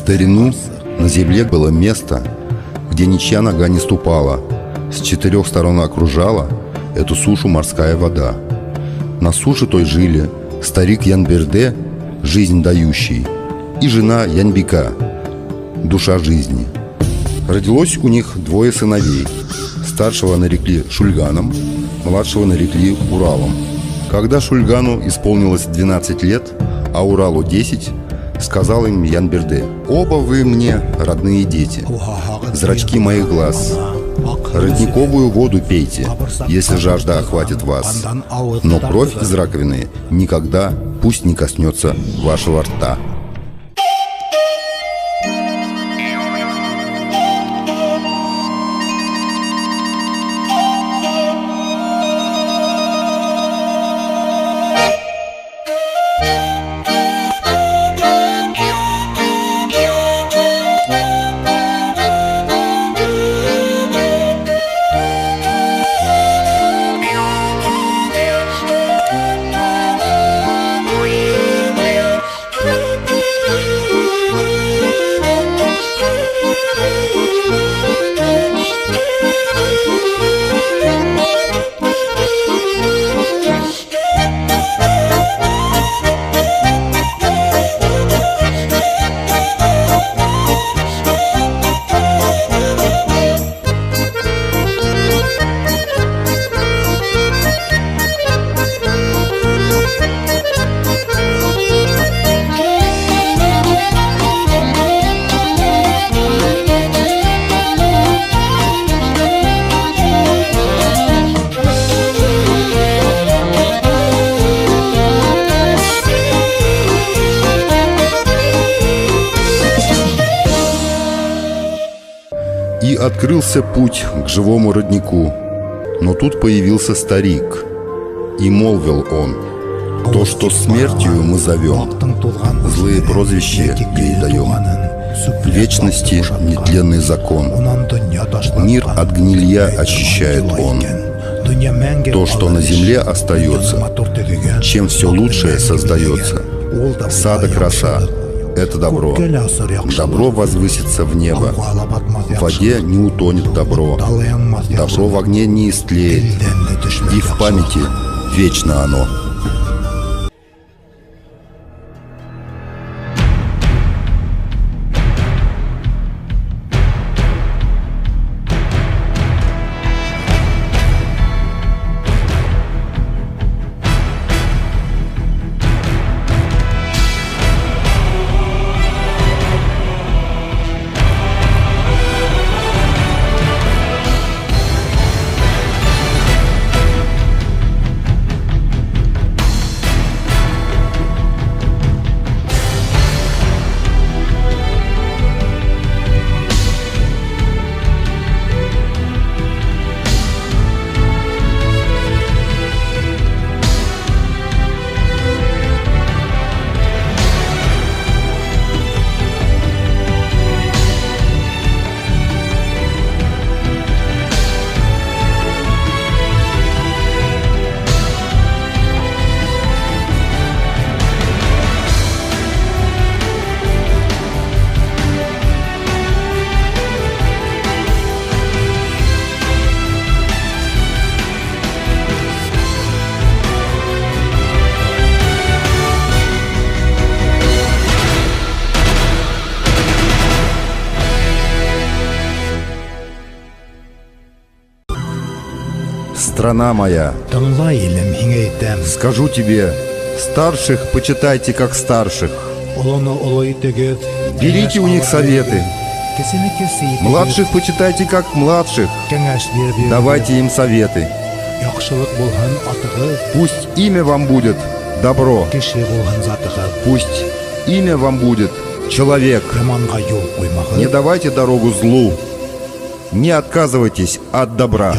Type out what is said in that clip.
старину на земле было место, где ничья нога не ступала. С 4 сторон окружала эту сушу морская вода. На суше той жили старик Янберде, жизнь дающий, и жена Янбика, душа жизни. Родилось у них 2 сыновей. Старшего нарекли Шульганом, младшего нарекли Уралом. Когда Шульгану исполнилось 12 лет, а Уралу 10, сказал им Янберде: «Оба вы мне родные дети, зрачки моих глаз. Родниковую воду пейте, если жажда охватит вас, но кровь из раковины никогда пусть не коснется вашего рта». И открылся путь к живому роднику. Но тут появился старик, и молвил он: «То, что смертью мы зовем, злые прозвища ей даем. В вечности нетленный закон, мир от гнилья очищает он. То, что на земле остается, чем все лучшее создается, сада краса — это добро. Добро возвысится в небо. В воде не утонет добро. Добро в огне не истлеет. И в памяти вечно оно». Страна моя, скажу тебе, старших почитайте как старших. Берите у них советы. Младших почитайте как младших. Давайте им советы. Пусть имя вам будет добро. Пусть имя вам будет человек. Не давайте дорогу злу. Не отказывайтесь от добра.